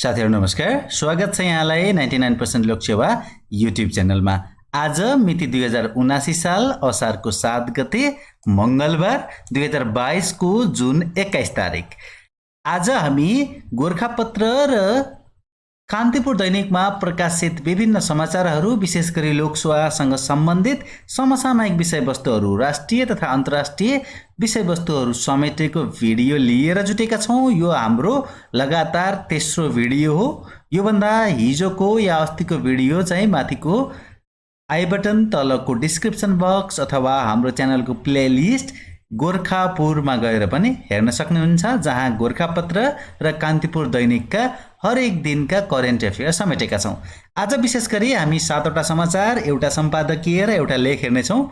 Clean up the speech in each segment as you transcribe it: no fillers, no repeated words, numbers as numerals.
साथीहरु नमस्कार, स्वागत छ यहाँलाई 99% लोकसेवा युट्युब च्यानलमा। आज मिति 2079 साल असारको 7 गते मंगलबार 2022 को जुन 21 तारिक। आज हामी गोरखापत्र र कान्तिपुर दैनिकमा प्रकाशित विभिन्न समाचारहरू, विशेष गरी लोकसेवासँग सम्बन्धित समसामयिक विषयवस्तुहरू, राष्ट्रिय तथा अन्तर्राष्ट्रिय विषयवस्तुहरू समेटेको भिडियो लिएर जुटेका छौं। यो हाम्रो लगातार तेस्रो भिडियो हो। योभन्दा हिजोको या अस्तिको भिडियो चाहिँ माथिको आई बटन, तलको डिस्क्रिप्सन बक्स अथवा हाम्रो च्यानलको प्लेलिस्ट गोरखापुरमा गएर पनि हेर्न सक्नुहुन्छ, जहाँ गोरखापत्र र कान्तिपुर दैनिकका हरेक दिनका करेन्ट अफेयर समेटेका छौं। आज विशेष गरी हामी 7वटा समाचार, एउटा सम्पादकीय र एउटा लेख हेर्नेछौं।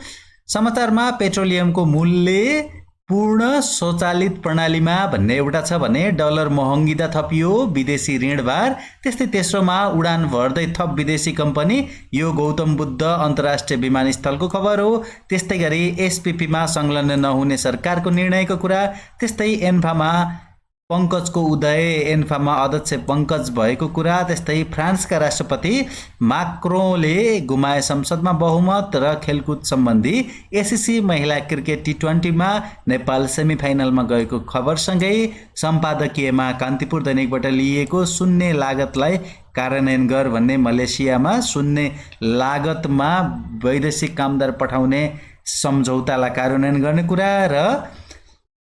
समाचारमा पेट्रोलियमको मूल्य पूर्ण स्वचालित प्रणालीमा भन्ने एउटा छ भने डलर महँगिँदा थपियो विदेशी ऋणभार। त्यस्तै तेस्रोमा उडान भर्दै थप विदेशी कम्पनी, यो गौतम बुद्ध अन्तर्राष्ट्रिय विमानस्थलको खबर हो। त्यस्तै गरी एसपीपीमा संलग्न नहुने सरकारको निर्णयको कुरा। त्यस्तै एन्फामा पंकजको उदय, एन्फामा अध्यक्ष पंकज भएको कुरा। त्यस्तै फ्रान्सका राष्ट्रपति माक्रोनले गुमाए संसदमा बहुमत र खेलकुद सम्बन्धी एससीसी महिला क्रिकेट टी20 मा नेपाल सेमिफाइनलमा गएको खबरसँगै सम्पादकीयमा कान्तिपुर दैनिकबाट लिएको शून्य लागतलाई कार्यान्वयन गर भन्ने मलेसियामा शून्य लागतमा वैदेशिक कामदार पठाउने सम्झौतालाई कार्यान्वयन गर्ने कुरा र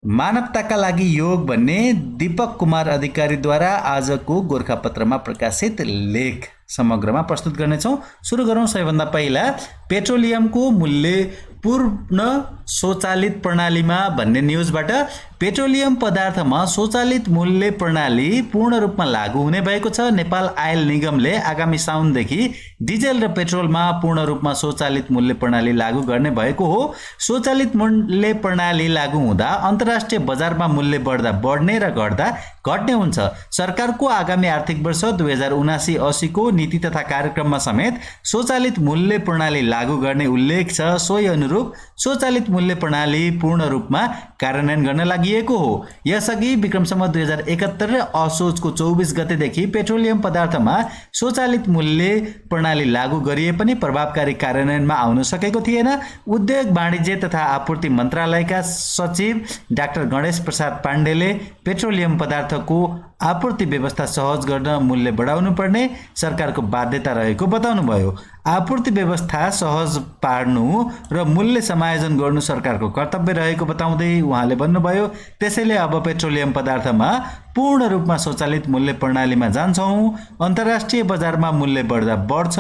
मानवताका लागि योग भन्ने दीपक कुमार अधिकारीद्वारा आजको गोरखापत्रमा प्रकाशित लेख समग्रमा प्रस्तुत गर्नेछौं। सुरु गरौं सबैभन्दा पहिला पेट्रोलियमको मूल्य पूर्ण स्वचालित प्रणालीमा भन्ने न्यूजबाट। पेट्रोलियम पदार्थमा स्वचालित मूल्य प्रणाली पूर्ण रूपमा लागू हुने भएको छ। नेपाल आयल निगमले आगामी साउनदेखि डिजेल र पेट्रोलमा पूर्ण रूपमा स्वचालित मूल्य प्रणाली लागू गर्ने भएको हो। स्वचालित मूल्य प्रणाली लागू हुँदा अन्तर्राष्ट्रिय बजारमा मूल्य बढ्दा बढ्ने र घट्दा घट्ने हुन्छ। सरकारको आगामी आर्थिक वर्ष 2079-80 को नीति तथा कार्यक्रममा समेत स्वचालित मूल्य प्रणाली लागू गर्ने उल्लेख छ। सोही अनुरूप स्वचालित मूल्य प्रणाली पूर्ण रूपमा कार्यान्वयन गर्न लागिएको हो। यसअघि विक्रमसम्वत 2071 र असोजको 24 गतेदेखि पेट्रोलियम पदार्थमा स्वचालित मूल्य प्रणाली लागू गरिए पनि प्रभावकारी कार्यान्वयनमा आउन सकेको थिएन। उद्योग वाणिज्य तथा आपूर्ति मन्त्रालयका सचिव डाक्टर गणेश प्रसाद पाण्डेले पेट्रोलियम पदार्थको आपूर्ति व्यवस्था सहज गर्न मूल्य बढाउनु पर्ने सरकारको बाध्यता रहेको बताउनुभयो। आपूर्ति व्यवस्था सहज पार्नु र मूल्य समायोजन गर्नु सरकारको कर्तव्य रहेको बताउँदै उहाँले भन्नुभयो, त्यसैले अब पेट्रोलियम पदार्थमा पूर्ण रूपमा स्वचालित मूल्य प्रणालीमा जान्छौं। अन्तर्राष्ट्रिय बजारमा मूल्य बढ्दा बढ्छ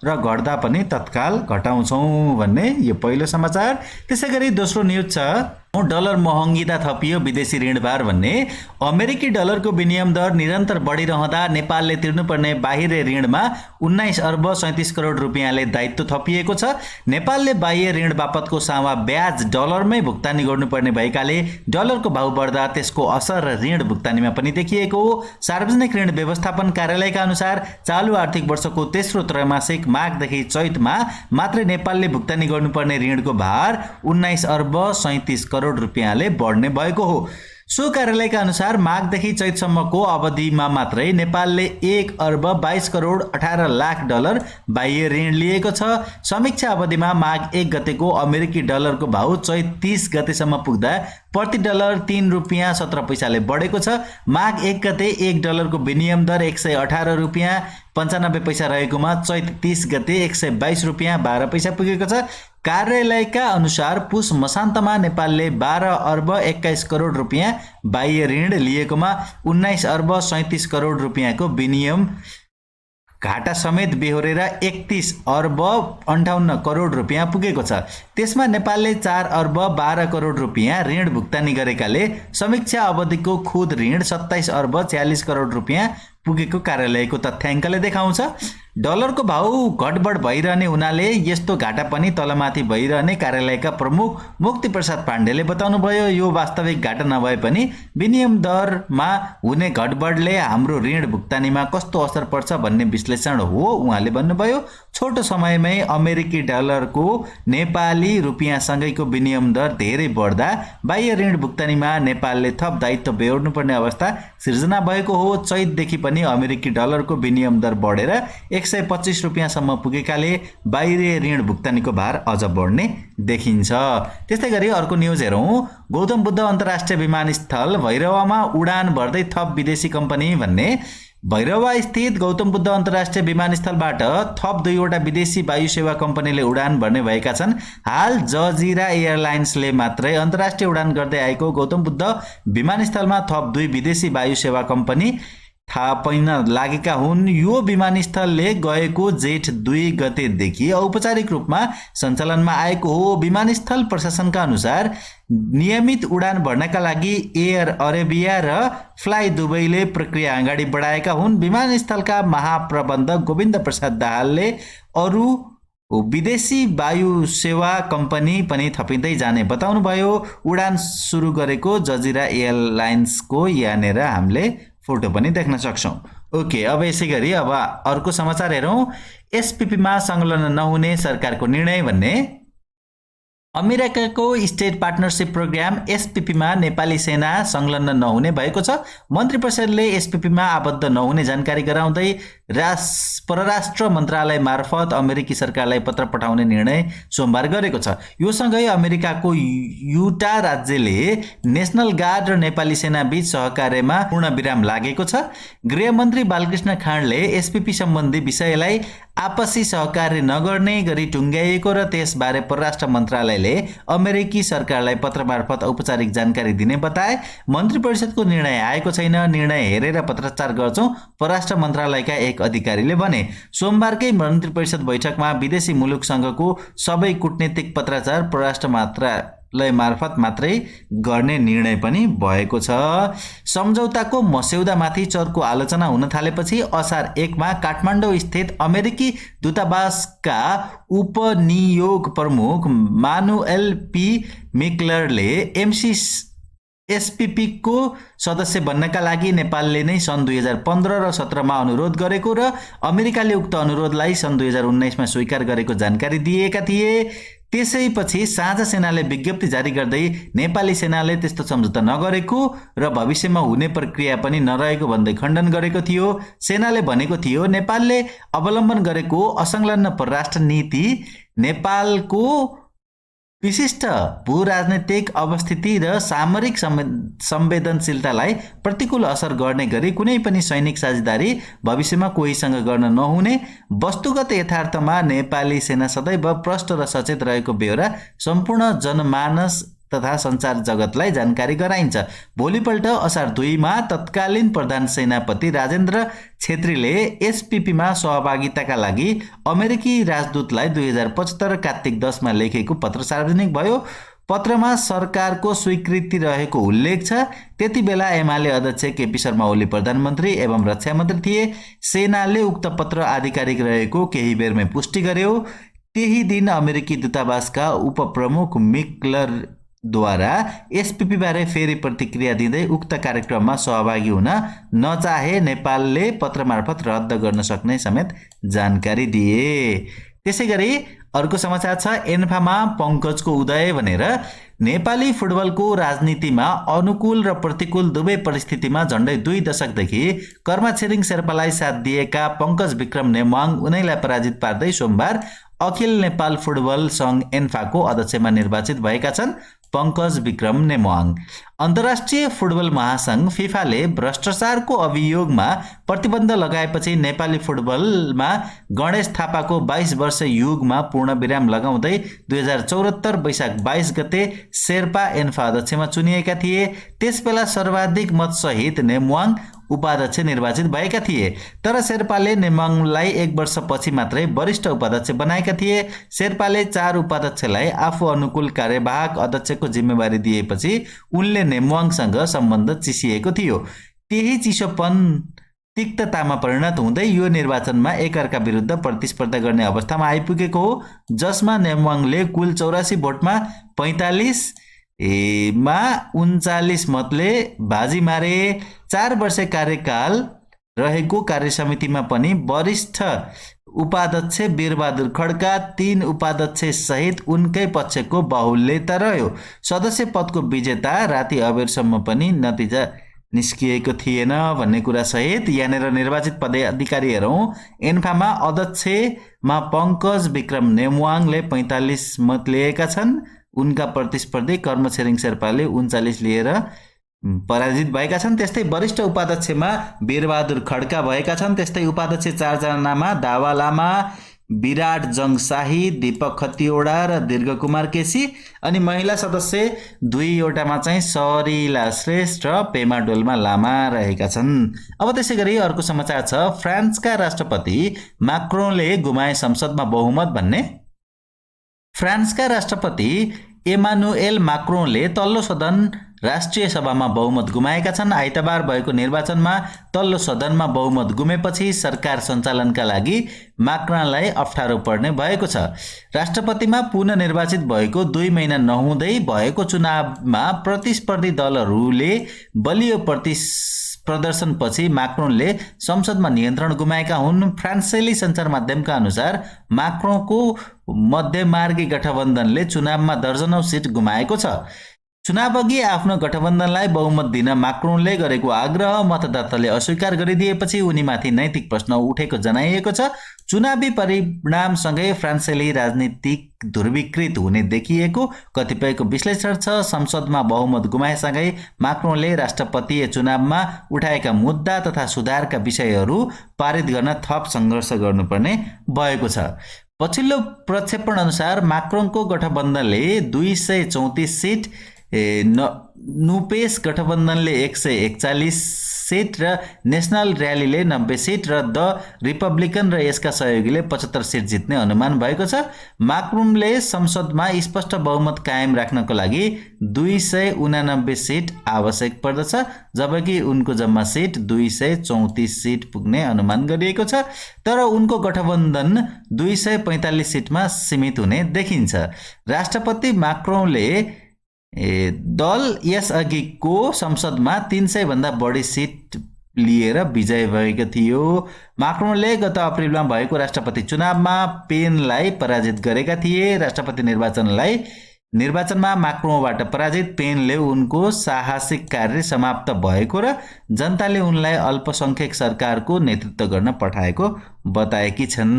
र घट्दा पनि तत्काल घटाउँछौं भन्ने यो पहिलो समाचार। त्यसैगरी दोस्रो न्यूज छ डलर महँगिँदा थपियो विदेशी ऋणभार भन्ने। अमेरिकी डलरको विनिमय दर निरन्तर बढिरहँदा नेपालले तिर्नुपर्ने बाहिर ऋणमा 19 अर्ब 37 करोड रुपियाँले दायित्व थपिएको छ। नेपालले बाह्य ऋण बापतको सावा ब्याज डलरमै भुक्तानी गर्नुपर्ने भएकाले डलरको भाव बढ्दा त्यसको असर ऋण भुक्तानीमा पनि देखिएको हो। सार्वजनिक ऋण व्यवस्थापन कार्यालयका अनुसार चालु आर्थिक वर्षको तेस्रो त्रैमासिक माघदेखि चैतमा मात्रै नेपालले भुक्तानी गर्नुपर्ने ऋणको भार 19 अर्ब 37 करोड रुपियाँले बढ्ने भएको हो। सो कार्यालयका अनुसार माघदेखि चैतसम्मको अवधिमा मात्रै नेपालले 1 अर्ब 22 करोड 18 लाख डलर बाह्य ऋण लिएको छ। समीक्षा अवधिमा माघ 1 गतेको अमेरिकी डलरको भाउ चैत 30 गतेसम्म पुग्दा प्रति डलर 3 रुपियाँ 17 पैसाले बढेको छ। माघ 1 गते 1 डलरको विनिमय दर 118 रुपियाँ 95 पैसा रहेकोमा चैत 30 गते 122 रुपियाँ 12 पैसा पुगेको छ। कार्यालयका अनुसार पुस मसान्तमा नेपालले 12 अर्ब 21 करोड रुपियाँ बाह्य ऋण लिएकोमा 19 अर्ब 37 करोड रुपियाँको विनिमय घाटा समेत बेहोरेर 31 अर्ब 58 करोड रुपियाँ पुगेको छ। त्यसमा नेपालले 4 अर्ब 12 करोड रुपियाँ ऋण भुक्तानी गरेकाले समीक्षा अवधिको खुद ऋण 27 अर्ब 46 करोड रुपियाँ पुगेको कार्यालयको तथ्याङ्कले देखाउँछ। डलरको भाउ घटबड भइरहने हुनाले यस्तो घाटा पनि तलमाथि भइरहने कार्यालयका प्रमुख मुक्ति प्रसाद पाण्डेले बताउनुभयो। यो वास्तविक घाटा नभए पनि विनिमय दरमा हुने घटबडले हाम्रो ऋण भुक्तानीमा कस्तो असर पर्छ भन्ने विश्लेषण हो उहाँले भन्नुभयो। छोटो समयमै अमेरिकी डलरको नेपाली रुपियाँसँगैको विनिमय दर धेरै बढ्दा बाह्य ऋण भुक्तानीमा नेपालले थप दायित्व बेहोर्नुपर्ने अवस्था सिर्जना भएको हो। चैतदेखि पनि अमेरिकी डलरको विनिमय दर बढेर 125 रुपियाँसम्म पुगेकाले बाहिरी ऋण भुक्तानीको भार अझ बढ्ने देखिन्छ। त्यस्तै गरी अर्को न्युज हेरौँ। गौतम बुद्ध अन्तर्राष्ट्रिय विमानस्थल भैरवामा उडान भर्दै थप विदेशी कम्पनी भन्ने भैरवा स्थित गौतम बुद्ध अन्तर्राष्ट्रिय विमानस्थलबाट थप 2वटा विदेशी वायु सेवा कम्पनीले उडान भर्ने भएका छन्। हाल जजिरा एयरलाइन्सले मात्रै अन्तर्राष्ट्रिय उडान गर्दै आएको गौतम बुद्ध विमानस्थलमा थप 2 विदेशी वायु सेवा कम्पनी थाहा पाइन लागेका हुन्। यो विमानस्थलले गएको जेठ 2 गतेदेखि औपचारिक रूपमा सञ्चालनमा आएको हो। विमानस्थल प्रशासनका अनुसार नियमित उडान भर्नका लागि एयर अरेबिया र फ्लाइ दुबईले प्रक्रिया अगाडि बढाएका हुन्। विमानस्थलका महाप्रबन्धक गोविन्द प्रसाद दाहालले अरू विदेशी वायु सेवा कम्पनी पनि थपिँदै जाने बताउनुभयो। उडान सुरु गरेको जजिरा एयरलाइन्सको यहाँनिर हामीले फोटो पनि देख्न सक्छौं। ओके, अब यसै गरी अब अर्को समाचार हेरौँ। एसपीपीमा संलग्न नहुने सरकारको निर्णय भन्ने अमेरिकाको स्टेट पार्टनरशिप प्रोग्राम एसपीपीमा नेपाली सेना संलग्न नहुने भएको छ। मन्त्री परिषदले एसपीपीमा आबद्ध नहुने जानकारी गराउँदै परराष्ट्र मन्त्रालय मार्फत अमेरिकी सरकारलाई पत्र पठाउने निर्णय सोमबार गरेको छ। यो सँगै अमेरिकाको युटा राज्यले नेशनल गार्ड र नेपाली सेना बीच सहकार्यमा पूर्ण विराम लागेको छ। गृहमन्त्री बालकृष्ण खाँडले एसपीपी सम्बन्धी विषयलाई आपसी सहकार्य नगर्ने गरी टुङ्ग्याइएको र त्यसबारे परराष्ट्र मन्त्रालयले अमेरिकी सरकारलाई पत्र मार्फत औपचारिक जानकारी दिने बताए। मन्त्री परिषदको निर्णय आएको छैन, निर्णय हेरेर पत्रचार गर्छौं, परराष्ट्र मन्त्रालयका एक अधिकारीले भने। सोमबारकै मन्त्री परिषद बैठकमा विदेशी मुलुकसँगको सबै कूटनीतिक पत्रचार परराष्ट्र मन्त्रालय मार्फत मात्रै गर्ने निर्णय पनि भएको छ। सम्झौताको मस्यौदामाथि चर्को आलोचना हुन थालेपछि असार 1 मा काठमाडौँ स्थित अमेरिकी दूतावासका उपनियोग प्रमुख मानुएल पी मिक्लरले एसपीपी को सदस्य बन्नका लागि नेपालले नै सन् 2015 र 17 मा अनुरोध गरेको र अमेरिकाले उक्त अनुरोधलाई सन् 2019 मा स्वीकार गरेको जानकारी दिएका थिए। त्यसैपछि साझा सेनाले विज्ञप्ति जारी गर्दै नेपाली सेनाले त्यस्तो सम्झौता नगरेको र भविष्यमा हुने प्रक्रिया पनि नरहेको भन्दै खण्डन गरेको थियो। सेनाले भनेको थियो नेपालले अवलम्बन गरेको असंलग्न परराष्ट्र नीति नेपालको विशिष्ट भू-राजनीतिक अवस्थिति र सामरिक संवेदनशीलतालाई प्रतिकूल असर गर्ने गरी कुनै पनि सैनिक साझेदारी भविष्यमा कोहीसँग गर्न नहुने वस्तुगत यथार्थमा नेपाली सेना सदैव प्रष्ट र सचेत रहेको बेहोरा सम्पूर्ण जनमानस तथा सञ्चार जगतलाई जानकारी गराइन्छ। भोलिपल्ट असार 2 मा तत्कालीन प्रधान सेनापति राजेन्द्र छेत्रीले एसपीपीमा सहभागिताका लागि अमेरिकी राजदूतलाई 2075 कार्तिक 10 मा लेखेको पत्र सार्वजनिक भयो। पत्रमा सरकारको स्वीकृति रहेको उल्लेख छ। त्यति बेला एमाले अध्यक्ष केपी शर्मा ओली प्रधानमन्त्री एवं रक्षा मन्त्री थिए। सेनाले उक्त पत्र आधिकारिक रहेको केही बेरमै पुष्टि गर्यो। त्यही दिन अमेरिकी दूतावासका उपप्रमुख मिक्लर द्वारा एसपीपी बारे फेरि प्रतिक्रिया दिँदै उक्त कार्यक्रममा सहभागी हुन नचाहे नेपालले पत्र मार्फत रद्द गर्न सक्ने समेत जानकारी दिए। त्यसैगरी अर्को समाचार छ। एन्फामा पंकजको उदय भनेर नेपाली फुटबलको राजनीतिमा अनुकूल र प्रतिकूल दुवै परिस्थितिमा झण्डै 2 दशकदेखि कर्मा छिरिङ शेर्पालाई साथ दिएका पंकज विक्रम नेमाङ उनैलाई पराजित पार्दै सोमबार अखिल नेपाल फुटबल संघ एन्फाको अध्यक्षमा निर्वाचित भएका छन्। पंकज विक्रम नेमाङ अन्तर्राष्ट्रिय फुटबल महासंघ फिफाले भ्रष्टाचारको अभियोगमा प्रतिबन्ध लगाएपछि नेपाली फुटबलमा गणेश थापाको 22 वर्ष युगमा पूर्ण विराम लगाउँदै 2074 वैशाख 22 गते शेर्पा एन्फा अध्यक्षमा चुनिएका थिए। त्यसबेला सर्वाधिक मतसहित नेमाङ उपाध्यक्ष निर्वाचित भएका थिए। तर शेर्पाले नेमाङलाई 1 वर्षपछि मात्रै वरिष्ठ उपाध्यक्ष बनाएका थिए। शेर्पाले 4 उपाध्यक्षलाई आफू अनुकूल कार्यवाहक अध्यक्षको जिम्मेवारी दिएपछि उनले नेमाङसँग सम्बन्ध चिसिएको थियो। त्यही चिसोपन तिक्ततामा परिणत हुँदै यो निर्वाचनमा एकअर्का विरुद्ध प्रतिस्पर्धा गर्ने अवस्थामा आइपुगेको हो, जसमा नेमवाङले कुल 84 भोटमा 45 मा 39 मतले बाजी मारे। 4 वर्ष कार्यकाल रहेको कार्यसमितिमा पनि वरिष्ठ उपाध्यक्ष वीरबहादुर खड्का 3 उपाध्यक्ष सहित उनकै पक्षको बाहुल्यता रह्यो। सदस्य पदको विजेता राति अबेरसम्म पनि नतिजा निस्किएको थिएन भन्ने कुरा सहित यहाँनिर निर्वाचित पदाधिकारी हेरौँ। एन्फामा अध्यक्षमा पङ्कज विक्रम नेमवाङले 45 मत लिएका छन्। उनका प्रतिस्पर्धी कर्म छिरिङ शेर्पाले 39 लिएर पराजित भएका छन्। त्यस्तै वरिष्ठ उपाध्यक्षमा वीरबहादुर खड्का भएका छन्। त्यस्तै उपाध्यक्ष 4 जनामा दावा लामा, विराट जङशाही, दीपक खतिवडा र दीर्घकुमार केसी, अनि महिला सदस्य 2वटामा चाहिँ सरिला श्रेष्ठ र पेमा डोल्मा लामा रहेका छन्। अब त्यसै गरी अर्को समाचार छ, फ्रान्सका राष्ट्रपति माक्रोनले गुमाए संसदमा बहुमत भन्ने। फ्रान्सका राष्ट्रपति एमानुएल माक्रोनले तल्लो सदन राष्ट्रिय सभामा बहुमत गुमाएका छन्। आइतबार भएको निर्वाचनमा तल्लो सदनमा बहुमत गुमेपछि सरकार सञ्चालनका लागि माक्रोनलाई अप्ठ्यारो पर्ने भएको छ। राष्ट्रपतिमा पुनः निर्वाचित भएको 2 महिना नहुँदै भएको चुनावमा प्रतिस्पर्धी दलहरूले बलियो प्रदर्शनपछि माक्रोनले संसदमा नियन्त्रण गुमाएका हुन्। फ्रान्सेली सञ्चार माध्यमका अनुसार माक्रोनको मध्यमार्गी गठबन्धनले चुनावमा दर्जनौं सिट गुमाएको छ। चुनावअघि आफ्नो गठबन्धनलाई बहुमत दिन माक्रोनले गरेको आग्रह मतदाताले अस्वीकार गरिदिएपछि उनीमाथि नैतिक प्रश्न उठेको जनाइएको छ। चुनावी परिणामसँगै फ्रान्सेली राजनीतिक ध्रुवीकृत हुने देखिएको कतिपयको विश्लेषण छ। संसदमा बहुमत गुमाएसँगै माक्रोनले राष्ट्रपतीय चुनावमा उठाएका मुद्दा तथा सुधारका विषयहरू पारित गर्न थप सङ्घर्ष गर्नुपर्ने भएको छ। पछिल्लो प्रक्षेपण अनुसार माक्रोनको गठबन्धनले 234 सिट, नुपेस गठबन्धनले 141 सिट र नेसनल र्यालीले 90 सिट र द रिपब्लिकन र यसका सहयोगीले 75 सिट जित्ने अनुमान भएको छ। माक्रोनले संसदमा स्पष्ट बहुमत कायम राख्नको लागि 289 सिट आवश्यक पर्दछ, जबकि उनको जम्मा सिट 234 सिट पुग्ने अनुमान गरिएको छ। तर उनको गठबन्धन 245 सिटमा सीमित हुने देखिन्छ। राष्ट्रपति माक्रोनले दल यसअघिको संसदमा 300 भन्दा बढी सिट लिएर विजय भएको थियो। माक्रोनले गत अप्रिलमा भएको राष्ट्रपति चुनावमा पेनलाई पराजित गरेका थिए। राष्ट्रपति निर्वाचनमा माक्रोनबाट पराजित पेनले उनको साहसिक कार्य समाप्त भएको र जनताले उनलाई अल्पसंख्यक सरकारको नेतृत्व गर्न पठाएको बताएकी छन्।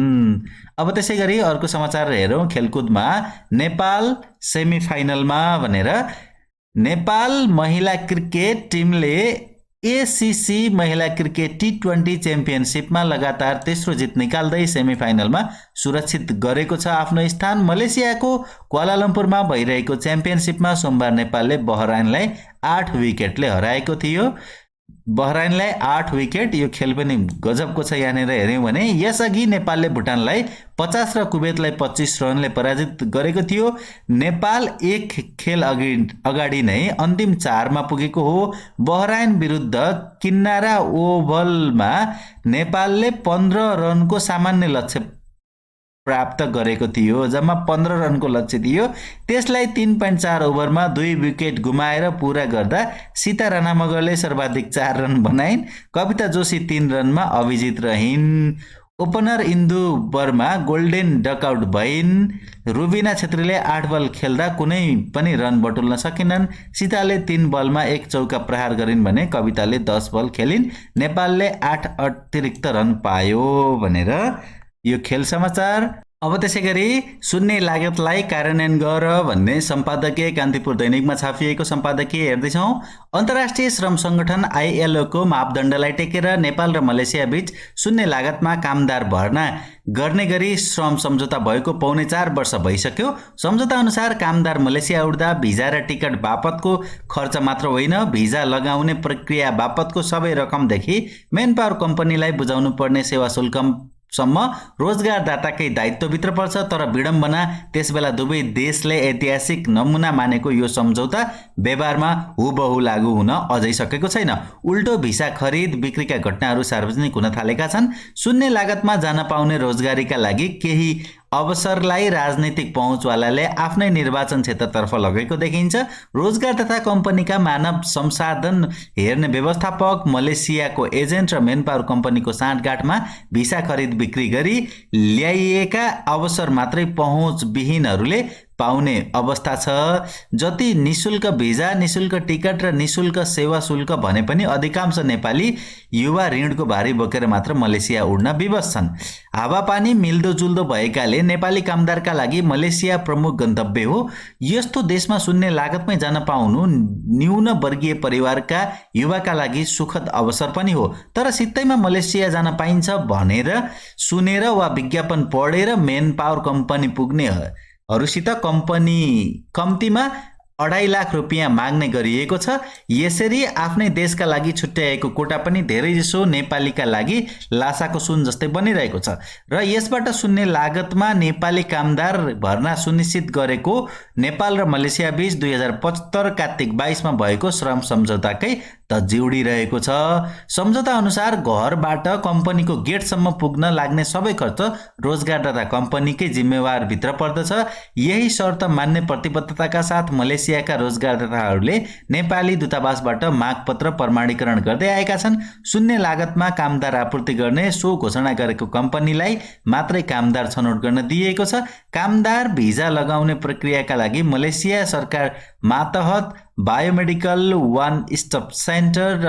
अब त्यसै गरी अर्को समाचार हेरौँ खेलकुदमा। नेपाल सेमिफाइनलमा भनेर नेपाल महिला क्रिकेट टिमले एसीसी महिला क्रिकेट T20 च्याम्पियनसिपमा लगातार तेस्रो जित निकाल्दै सेमिफाइनलमा सुरक्षित गरेको छ आफ्नो स्थान। मलेसियाको क्वालालम्पुरमा भइरहेको च्याम्पियनसिपमा सोमबार नेपालले बहराइनलाई 8 विकेटले हराएको थियो। बहराइनलाई 8 विकेट, यो खेल पनि गजबको छ। यहाँनिर हेर्यौँ भने यसअघि नेपालले भुटानलाई 50 र कुवेतलाई 25 रनले पराजित गरेको थियो। नेपाल एक खेल अगाडि नै अन्तिम 4मा पुगेको हो। बहराइन विरुद्ध किन्नारा ओभलमा नेपालले 15 रनको सामान्य लक्ष्य प्राप्त गरेको थियो। जम्मा 15 रनको लक्ष्य थियो, त्यसलाई 3.4 ओभरमा 2 विकेट गुमाएर पूरा गर्दा सीता राणा मगरले सर्वाधिक 4 रन बनाइन्। कविता जोशी 3 रनमा अभिजित रहिन्। ओपनर इन्दु वर्मा गोल्डेन डकआउट भइन्। रुबिना छेत्रीले 8 बल खेल्दा कुनै पनि रन बटुल्न सकेनन्। सीताले 3 बलमा 1 चौका प्रहार गरिन् भने कविताले 10 बल खेलिन्। नेपालले 8 अतिरिक्त रन पायो भनेर यो खेल समाचार। अब त्यसै गरी शून्य लागतलाई कार्यान्वयन गर भन्ने सम्पादकीय कान्तिपुर दैनिकमा छापिएको सम्पादकीय हेर्दैछौँ। अन्तर्राष्ट्रिय श्रम सङ्गठन ILO को मापदण्डलाई टेकेर नेपाल र मलेसिया बीच शून्य लागतमा कामदार भर्ना गर्ने गरी श्रम सम्झौता भएको 4.5 वर्ष भइसक्यो। सम्झौता अनुसार कामदार मलेसिया उड्दा भिजा र टिकट बापतको खर्च मात्र होइन, भिजा लगाउने प्रक्रिया बापतको सबै रकमदेखि मेन पावर कम्पनीलाई बुझाउनु पर्ने सेवा सम्म रोजगारदाताकै दायित्वभित्र पर्छ। तर विडम्बना त्यसबेला दुवै देशले ऐतिहासिक नमुना मानेको यो सम्झौता व्यवहारमा हुबहु लागू हुन अझै सकेको छैन। उल्टो भिसा खरिद बिक्रीका घटनाहरू सार्वजनिक हुन थालेका छन्। शून्य लागतमा जान पाउने रोजगारीका लागि केही अवसरलाई राजनीतिक पहुँचवालाले आफ्नै निर्वाचन क्षेत्रतर्फ लगेको देखिन्छ। रोजगार तथा कम्पनीका मानव संसाधन हेर्ने व्यवस्थापक, मलेसियाको एजेन्ट र मेनपावर कम्पनीको साँठगाँठमा भिसा खरिद बिक्री गरी ल्याइएका अवसर मात्रै पहुँचविहीनहरूले पाउने अवस्था छ। जति निशुल्क भिजा, निशुल्क टिकट र निशुल्क सेवा शुल्क भने पनि अधिकांश नेपाली युवा ऋणको भारी बोकेर मात्र मलेसिया उड्न विवश छन्। हावापानी मिल्दोजुल्दो भएकाले नेपाली कामदारका लागि मलेसिया प्रमुख गन्तव्य हो। यस्तो देशमा शून्य लागतमै जान पाउनु न्यून वर्गीय परिवारका युवाका लागि सुखद अवसर पनि हो। तर सित्तैमा मलेसिया जान पाइन्छ भनेर सुनेर वा विज्ञापन पढेर मेन पावर कम्पनी पुग्नेहरूसित कम्पनी कम्तीमा 2.5 लाख रुपियाँ माग्ने गरिएको छ। यसरी आफ्नै देशका लागि छुट्याएको कोटा पनि धेरैजसो नेपालीका लागि लासाको सुन जस्तै बनिरहेको छ र यसबाट शून्य लागतमा नेपाली कामदार भर्ना सुनिश्चित गरेको नेपाल र मलेसिया बीच 2075 कार्तिक 22 मा भएको श्रम सम्झौताकै त जिउडिरहेको छ। सम्झौता अनुसार घरबाट कम्पनीको गेटसम्म पुग्न लाग्ने सबै खर्च रोजगारदाता कम्पनीकै जिम्मेवार भित्र पर्दछ। यही शर्त मान्ने प्रतिबद्धताका साथ मलेसियाका रोजगारदाताहरूले नेपाली दूतावासबाट मागपत्र प्रमाणीकरण गर्दै आएका छन्। शून्य लागतमा कामदार आपूर्ति गर्ने सो घोषणा गरेको कम्पनीलाई मात्रै कामदार छनौट गर्न दिइएको छ। कामदार भिजा लगाउने प्रक्रियाका लागि मलेसिया सरकार मातहत बायोमेडिकल वान स्टप सेन्टर र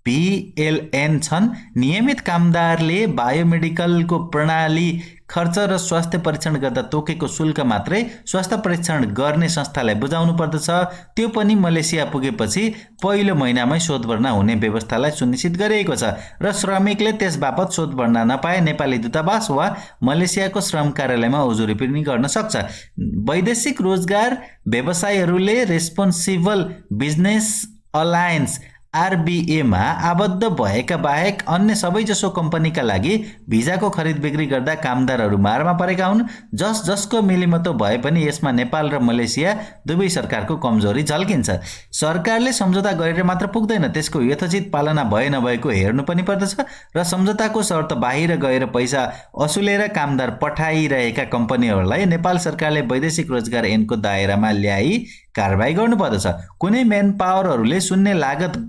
PLN छन्। नियमित कामदारले बायोमेडिकलको प्रणाली खर्च र स्वास्थ्य परीक्षण गर्दा तोकेको शुल्क मात्रै स्वास्थ्य परीक्षण गर्ने संस्थालाई बुझाउनु पर्दछ। त्यो पनि मलेसिया पुगेपछि पहिलो महिनामै शोध भर्ना हुने व्यवस्थालाई सुनिश्चित गरिएको छ र श्रमिकले त्यस बापत शोध भर्ना नपाए नेपाली दूतावास वा मलेसियाको श्रम कार्यालयमा उजुरी पनि गर्न सक्छ। वैदेशिक रोजगार व्यवसायीहरूले रेस्पोन्सिबल बिजनेस अलायन्स RBA मा आबद्ध भएका बाहेक अन्य सबैजसो कम्पनीका लागि भिजाको खरिद बिक्री गर्दा कामदारहरू मारमा परेका हुन्। जसको मिलिमतो भए पनि यसमा नेपाल र मलेसिया दुवै सरकारको कमजोरी झल्किन्छ। सरकारले सम्झौता गरेर मात्र पुग्दैन, त्यसको यथोचित पालना भए नभएको हेर्नु पनि पर्दछ र सम्झौताको शर्त बाहिर गएर पैसा असुलेर कामदार पठाइरहेका कम्पनीहरूलाई नेपाल सरकारले वैदेशिक रोजगार ऐनको दायरामा ल्याई कारबाही गर्नुपर्दछ। कुनै मेन पावरहरूले शून्य लागत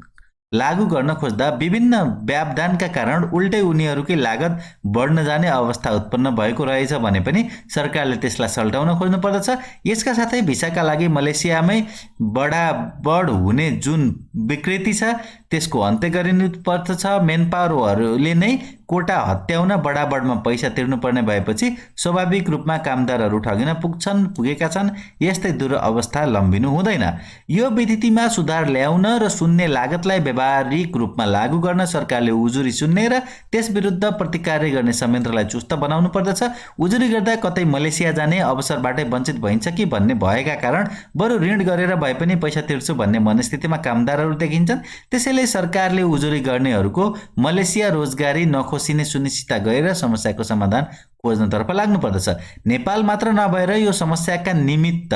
लागू गर्न खोज्दा विभिन्न व्यवधानका कारण उल्टै उनीहरूकै लागत बढ्न जाने अवस्था उत्पन्न भएको रहेछ भने पनि सरकारले त्यसलाई सल्टाउन खोज्नु पर्दछ। यसका साथै भिसाका लागि मलेसियामै बढाबढ हुने जुन विकृति छ त्यसको अन्त्य गरिनु पर्दछ। मेन पावरहरूले नै कोटा हत्याउन बढाबढमा पैसा तिर्नुपर्ने भएपछि स्वाभाविक रूपमा कामदारहरू ठगिन पुगेका छन्। यस्तै दुरअवस्था लम्बिनु हुँदैन। यो विधिमा सुधार ल्याउन र शून्य लागतलाई व्यावहारिक रूपमा लागू गर्न सरकारले उजुरी सुन्ने र त्यस विरुद्ध प्रतिकार गर्ने संयन्त्रलाई चुस्त बनाउनु पर्दछ। उजुरी गर्दा कतै मलेसिया जाने अवसरबाटै वञ्चित भइन्छ कि भन्ने भएका कारण बरु ऋण गरेर भए पनि पैसा तिर्छु भन्ने मनस्थितिमा कामदारहरू देखिन्छन्। त्यसैले सरकारले उजुरी गर्नेहरूको मलेसिया रोजगारी नखोसिने सुनिश्चित गरेर समस्याको समाधान खोज्नतर्फ लाग्नुपर्दछ। नेपाल मात्र नभएर यो समस्याका निमित्त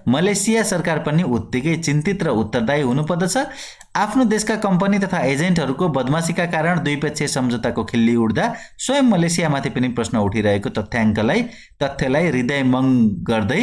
मलेसिया सरकार पनि उत्तिकै चिन्तित र उत्तरदायी हुनुपर्दछ। आफ्नो देशका कम्पनी तथा एजेन्टहरूको बदमाशीका कारण द्विपक्षीय सम्झौताको खिल्ली उड्दा स्वयं मलेसियामाथि पनि प्रश्न उठिरहेको तथ्यलाई हृदयङ्गम गर्दै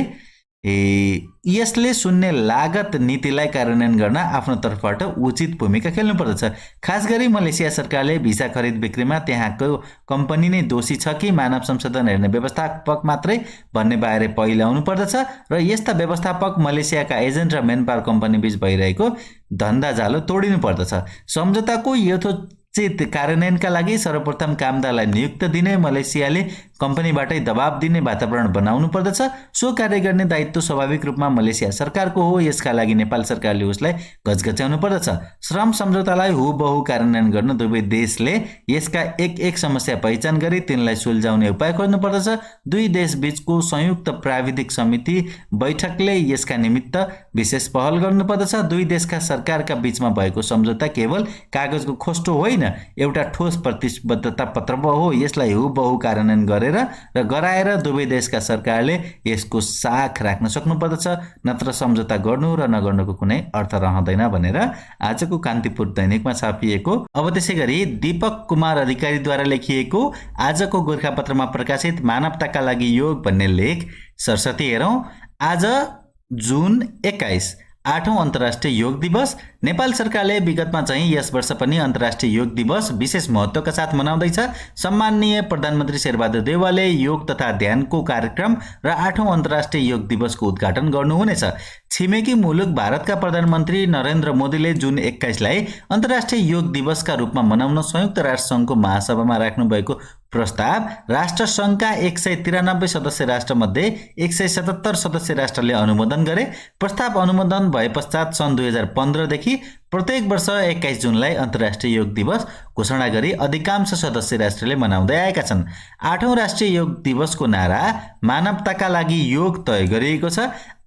यसले शून्य लागत नीतिलाई कार्यान्वयन गर्न आफ्नो तर्फबाट उचित भूमिका खेल्नुपर्दछ। खास गरी मलेसिया सरकारले भिसा खरिद बिक्रीमा त्यहाँको कम्पनी नै दोषी छ कि मानव संसाधन हेर्ने व्यवस्थापक मात्रै भन्ने बारे पहिल्याउनु पर्दछ र यस्ता व्यवस्थापक मलेसियाका एजेन्ट र मेनपावर कम्पनी बीच भइरहेको धन्दा जालो तोडिनु पर्दछ। सम्झौताको यथोचित कार्यान्वयनका लागि सर्वप्रथम कामदारलाई नियुक्त दिने मलेसियाले कम्पनीबाटै दबाब दिने वातावरण बनाउनु पर्दछ। सो कार्य गर्ने दायित्व स्वाभाविक रूपमा मलेसिया सरकारको हो। यसका लागि नेपाल सरकारले उसलाई गजगच्याउनु पर्दछ। श्रम सम्झौतालाई हुबहु कार्यान्वयन गर्न दुवै देशले यसका एक समस्या पहिचान गरी तिनलाई सुल्झाउने उपाय खोज्नु पर्दछ। दुई देशबीचको संयुक्त प्राविधिक समिति बैठकले यसका निमित्त विशेष पहल गर्नुपर्दछ। दुई देशका सरकारका बीचमा भएको सम्झौता केवल कागजको खोस्टो होइन, एउटा ठोस प्रतिबद्धता पत्र हो। यसलाई हुबहु कार्यान्वयन गरेर र गराएर दुवै देशका सरकारले यसको साख राख्न सक्नुपर्दछ, नत्र सम्झौता गर्नु र नगर्नुको कुनै अर्थ रहँदैन भनेर आजको कान्तिपुर दैनिकमा छापिएको। अब त्यसैगरी दीपक कुमार अधिकारीद्वारा लेखिएको आजको गोरखापत्रमा प्रकाशित मानवताका लागि योग भन्ने लेख सरस्वती हेरौँ। आज जुन 21 8औं अन्तर्राष्ट्रिय योग दिवस। नेपाल सरकारले विगतमा चाहिँ यस वर्ष पनि अन्तर्राष्ट्रिय योग दिवस विशेष महत्त्वका साथ मनाउँदैछ। सम्माननीय प्रधानमन्त्री शेरबहादुर देउवाले योग तथा ध्यानको कार्यक्रम र 8औं अन्तर्राष्ट्रिय योग दिवसको उद्घाटन गर्नुहुनेछ। छिमेकी मुलुक भारतका प्रधानमन्त्री नरेन्द्र मोदीले जुन 21लाई अन्तर्राष्ट्रिय योग दिवसका रूपमा मनाउन संयुक्त राष्ट्र सङ्घको महासभामा राख्नुभएको प्रस्ताव राष्ट्रसङ्घका 193 सदस्य राष्ट्रमध्ये 177 सदस्य राष्ट्रले अनुमोदन गरे। प्रस्ताव अनुमोदन भए पश्चात सन् 2015 देखि प्रत्येक वर्ष 21 जुनलाई अन्तर्राष्ट्रिय योग दिवस घोषणा गरी अधिकांश सदस्य राष्ट्रले मनाउँदै आएका छन्। 8औं राष्ट्रिय योग दिवसको नारा मानवताका लागि योग तय गरिएको छ।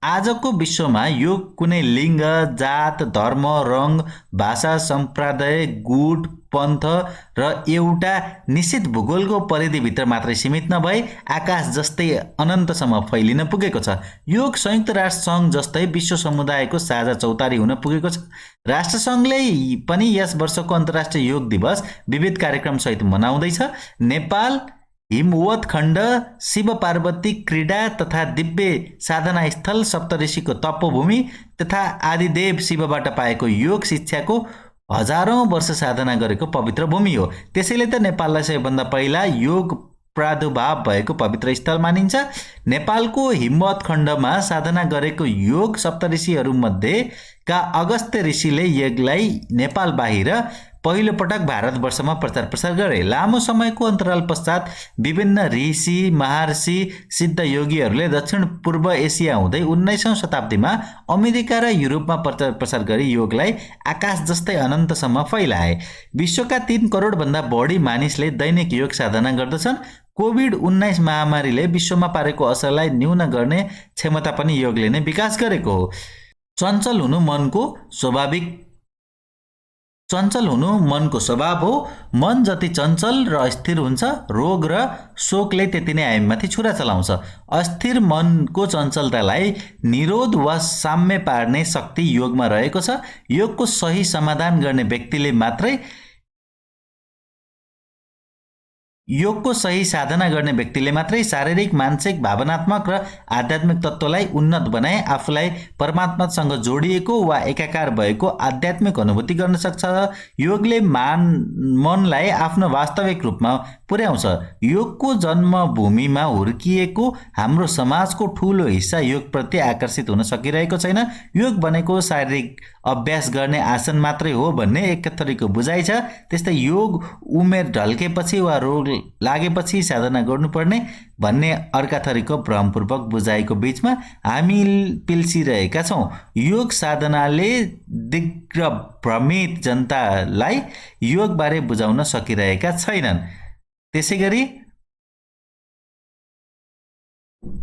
आजको विश्वमा योग कुनै लिङ्ग, जात, धर्म, रङ, भाषा, सम्प्रदाय, गुट, पन्थ र एउटा निश्चित भूगोलको परिधिभित्र मात्रै सीमित नभई आकाश जस्तै अनन्तसम्म फैलिन पुगेको छ। योग संयुक्त राष्ट्र सङ्घ जस्तै विश्व समुदायको साझा चौतारी हुन पुगेको छ। राष्ट्रसङ्घले पनि यस वर्षको अन्तर्राष्ट्रिय योग दिवस विविध कार्यक्रमसहित मनाउँदैछ। नेपाल हिमवत खण्ड, शिव पार्वती क्रीडा तथा दिव्य साधना स्थल, सप्तऋषिको तपोभूमि तथा आदिदेव शिवबाट पाएको योग शिक्षाको हजारौं वर्ष साधना गरेको पवित्र भूमि हो। त्यसैले त नेपाललाई सबैभन्दा पहिला योग प्रादुर्भाव भएको पवित्र स्थल मानिन्छ। नेपालको हिमवत खण्डमा साधना गरेको योग सप्तऋषिहरूमध्येका अगस्त्य ऋषिले योगलाई नेपाल बाहिर पहिलो पटक भारतवर्षमा प्रचार प्रसार गरे। लामो समयको अन्तराल पश्चात विभिन्न ऋषि, महर्षि, सिद्ध योगीहरूले दक्षिण पूर्व एसिया हुँदै 19औं शताब्दीमा अमेरिका र युरोपमा प्रचार प्रसार गरी योगलाई आकाश जस्तै अनन्तसम्म फैलाए। विश्वका 3 करोडभन्दा बढी मानिसले दैनिक योग साधना गर्दछन्। कोभिड-19 महामारीले विश्वमा पारेको असरलाई न्यून गर्ने क्षमता पनि योगले नै विकास गरेको हो। चञ्चल हुनु मनको स्वभाव हो। मन जति चञ्चल र स्थिर हुन्छ, रोग र शोकले त्यति नै हामीमाथि छुरा चलाउँछ। अस्थिर मनको चञ्चलतालाई निरोध वा साम्य पार्ने शक्ति योगमा रहेको छ। योगको सही समाधान गर्ने व्यक्तिले मात्रै योगको सही साधना गर्ने व्यक्तिले मात्रै शारीरिक, मानसिक, भावनात्मक र आध्यात्मिक तत्त्वलाई उन्नत बनाए आफूलाई परमात्मासँग जोडिएको वा एकाकार भएको आध्यात्मिक अनुभूति गर्न सक्छ। योगले मनलाई आफ्नो वास्तविक रूपमा पुर्याउँछ। योगको जन्मभूमिमा हुर्किएको हाम्रो समाजको ठूलो हिस्सा योगप्रति आकर्षित हुन सकिरहेको छैन। योग भनेको शारीरिक अभ्यास गर्ने आसन मात्रै हो भन्ने एक थरीको बुझाइ छ। त्यस्तै योग उमेर ढल्केपछि वा रोग लागेपछि साधना गर्नुपर्ने भन्ने अर्का थरीको भ्रमपूर्वक बुझाइको बीचमा हामी पिल्सिरहेका छौँ। योग साधनाले दिग्भ्रमित जनतालाई योगबारे बुझाउन सकिरहेका छैनन्। त्यसैगरी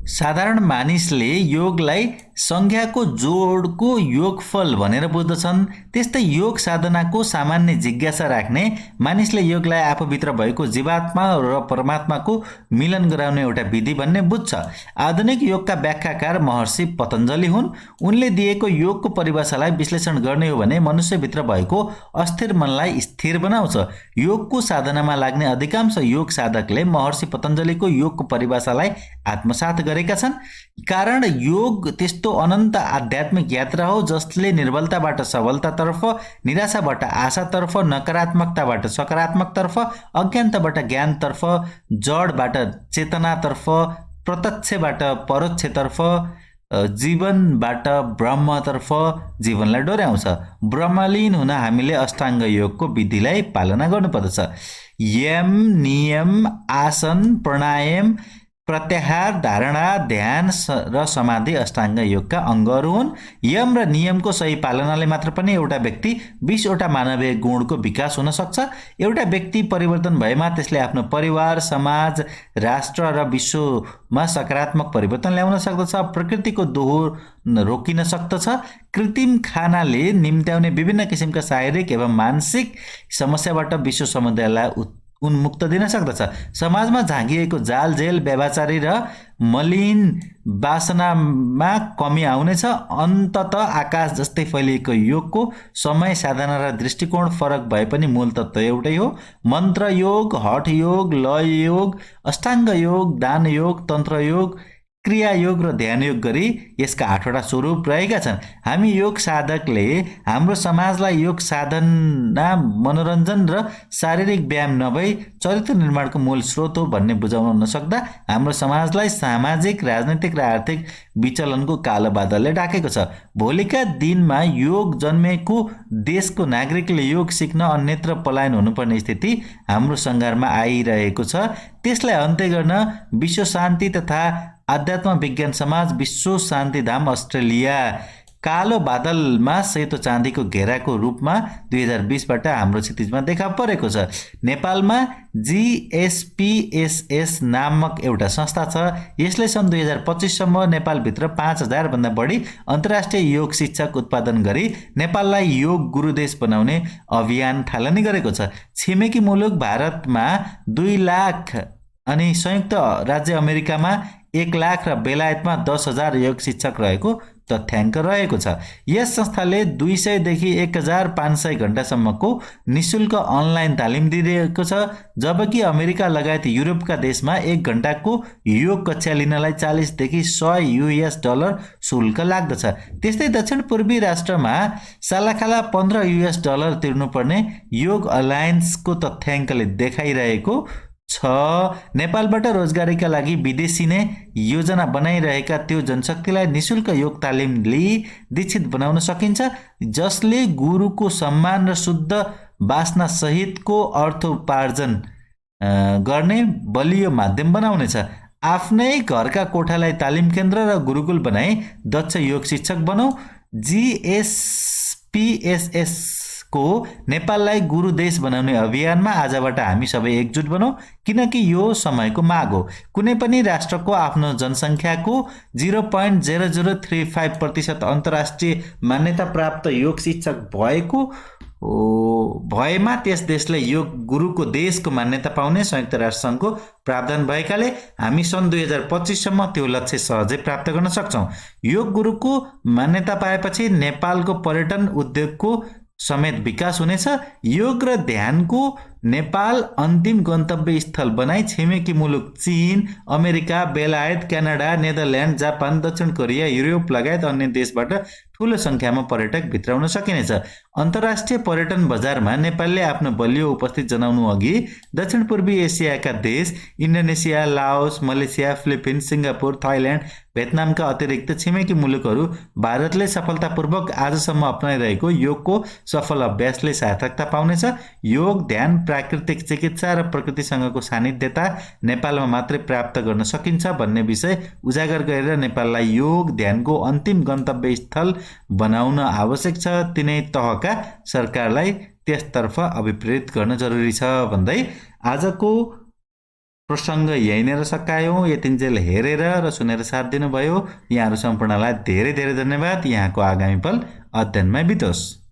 साधारण मानिसले योगलाई संख्याको जोडको योगफल भनेर बुझ्दछन्। त्यस्तै योग साधनाको सामान्य जिज्ञासा राख्ने मानिसले योगलाई आफूभित्र भएको जीवात्मा र परमात्माको मिलन गराउने एउटा विधि भन्ने बुझ्छ। आधुनिक योगका व्याख्याकार महर्षि पतञ्जलि हुन्। उनले दिएको योगको परिभाषालाई विश्लेषण गर्ने हो भने मनुष्यभित्र भएको अस्थिर मनलाई स्थिर बनाउँछ। योगको साधनामा लाग्ने अधिकांश योग साधकले महर्षि पतञ्जलिको योगको परिभाषालाई आत्मसात गरेका छन्। कारण योग त्यस्तो अनन्त आध्यात्मिक यात्रा हो जसले निर्बलताबाट सबलतातर्फ, निराशाबाट आशातर्फ, नकारात्मकताबाट सकारात्मकतर्फ, अज्ञानताबाट ज्ञानतर्फ, जडबाट चेतनातर्फ, प्रत्यक्षबाट परोक्षतर्फ जीवनबाट ब्रह्मतर्फ जीवनलाई डोर्याउँछ। ब्रह्मलीन हुन हामीले अष्टाङ्ग योगको विधिलाई पालना गर्नुपर्दछ। यम, नियम, आसन, प्राणायाम, प्रत्याहार, धारणा, ध्यान र समाधि अष्टाङ्ग योगका अङ्गहरू हुन्। यम र नियमको सही पालनाले मात्र पनि एउटा व्यक्ति 20 वटा मानवीय गुणको विकास हुन सक्छ। एउटा व्यक्ति परिवर्तन भएमा त्यसले आफ्नो परिवार, समाज, राष्ट्र र विश्वमा सकारात्मक परिवर्तन ल्याउन सक्दछ। प्रकृतिको दोहोर रोकिन सक्दछ। कृत्रिम खानाले निम्त्याउने विभिन्न किसिमका शारीरिक एवं मानसिक समस्याबाट विश्व समुदायलाई उन्मुक्त दिन सक्दछ। समाजमा झाँगिएको जाल, जेल, व्यभिचारी र मलिन वासनामा कमी आउनेछ। अन्तत आकाश जस्तै फैलिएको योगको समय, साधना र दृष्टिकोण फरक भए पनि मूल तत्त्व एउटै हो। मन्त्र योग, हठ योग, लय योग, अष्टाङ्ग योग, दान योग, तन्त्र योग, क्रिया योग र ध्यान योग गरी यसका 8वटा स्वरूप रहेका छन्। हामी योग साधकले हाम्रो समाजलाई योग साधना, मनोरञ्जन र शारीरिक व्यायाम नभई चरित्र निर्माणको मूल स्रोत हो भन्ने बुझाउन नसक्दा हाम्रो समाजलाई सामाजिक, राजनैतिक र आर्थिक विचलनको कालो बादलले ढाकेको छ। भोलिका दिनमा योग जन्मेको देशको नागरिकले योग सिक्न अन्यत्र पलायन हुनुपर्ने स्थिति हाम्रो सङ्घारमा आइरहेको छ। त्यसलाई अन्त्य गर्न विश्व शान्ति तथा अध्यात्म विज्ञान समाज, विश्व शान्ति धाम अस्ट्रेलिया कालो बादलमा सेतो चाँदीको घेराको रूपमा 2020बाट हाम्रो क्षितिजमा देखा परेको छ। नेपालमा GSPSS नामक एउटा संस्था छ। यसले सन् 2025 सम्म नेपालभित्र 5000 भन्दा बढी अन्तर्राष्ट्रिय योग शिक्षक उत्पादन गरी नेपाललाई योग गुरु देश बनाउने अभियान थालनी गरेको छ। छिमेकी मुलुक भारतमा 2 लाख अनि संयुक्त राज्य अमेरिकामा 1 लाख र बेलायतमा 10,000 योग शिक्षक रहेको तथ्याङ्क रहेको छ। यस संस्थाले 200 देखि 1500 घण्टासम्मको निशुल्क अनलाइन तालिम दिइरहेको छ, जबकि अमेरिका लगायत युरोपका देशमा 1 घण्टाको योग कक्षा लिनलाई 40 देखि 100 US डलर शुल्क लाग्दछ। त्यस्तै दक्षिण पूर्वी राष्ट्रमा सालाखाला 15 US डलर तिर्नुपर्ने योग अलायन्सको तथ्याङ्कले देखाइरहेको छ। नेपालबाट रोजगारीका लागि विदेशी नै योजना बनाइरहेका त्यो जनशक्तिलाई निशुल्क योग तालिम लिई दीक्षित बनाउन सकिन्छ, जसले गुरुको सम्मान र शुद्ध वासना सहितको अर्थोपार्जन गर्ने बलियो माध्यम बनाउनेछ। आफ्नै घरका कोठालाई तालिम केन्द्र र गुरुकुल बनाई दक्ष योग शिक्षक बनौ। GSPSS को नेपाललाई गुरु देश बनाउने अभियानमा आजबाट हामी सबै एकजुट बनौँ, किनकि यो समयको माग हो। कुनै पनि राष्ट्रको आफ्नो जनसङ्ख्याको 0.0035% अन्तर्राष्ट्रिय मान्यता प्राप्त योग शिक्षक भएमा त्यस देशले योग गुरुको देशको मान्यता पाउने संयुक्त राष्ट्र सङ्घको प्रावधान भएकाले हामी सन् 2025 सम्म त्यो लक्ष्य सहजै प्राप्त गर्न सक्छौँ। योग गुरुको मान्यता पाएपछि नेपालको पर्यटन उद्योगको समेत विकास हुनेछ। योग र ध्यानको नेपाल अन्तिम गन्तव्य स्थल बनाई छिमेकी मुलुक चीन, अमेरिका, बेलायत, क्यानाडा, नेदरल्यान्ड, जापान, दक्षिण कोरिया, युरोप लगायत अन्य देशबाट ठूलो संख्यामा पर्यटक भित्राउन सकिनेछ। अन्तर्राष्ट्रिय पर्यटन बजारमा नेपालले आफ्नो बलियो उपस्थिति जनाउनु अघि दक्षिण पूर्वी एसियाका देश Indonesia, Laos, Malaysia, Philippines, Singapore, Thailand, भियतनामका अतिरिक्त छिमेकी मुलुकहरू भारतले सफलतापूर्वक आजसम्म अपनाइरहेको योगको सफल अभ्यासले सार्थकता पाउनेछ। योग, ध्यान, प्राकृतिक चिकित्सा र प्रकृतिसँगको सान्निध्यता नेपालमा मात्रै प्राप्त गर्न सकिन्छ भन्ने विषय उजागर गरेर नेपाललाई योग, ध्यानको अन्तिम गन्तव्य स्थल बनाउन आवश्यक छ। तिनै तहका सरकारलाई त्यसतर्फ अभिप्रेरित गर्न जरुरी छ भन्दै आजको प्रसङ्ग यहीँनिर सकायौँ। यतिन्जेल हेरेर र सुनेर साथ दिनुभयो यहाँहरू सम्पूर्णलाई धेरै धेरै धन्यवाद। यहाँको आगामी पल अध्ययनमै बितोस्।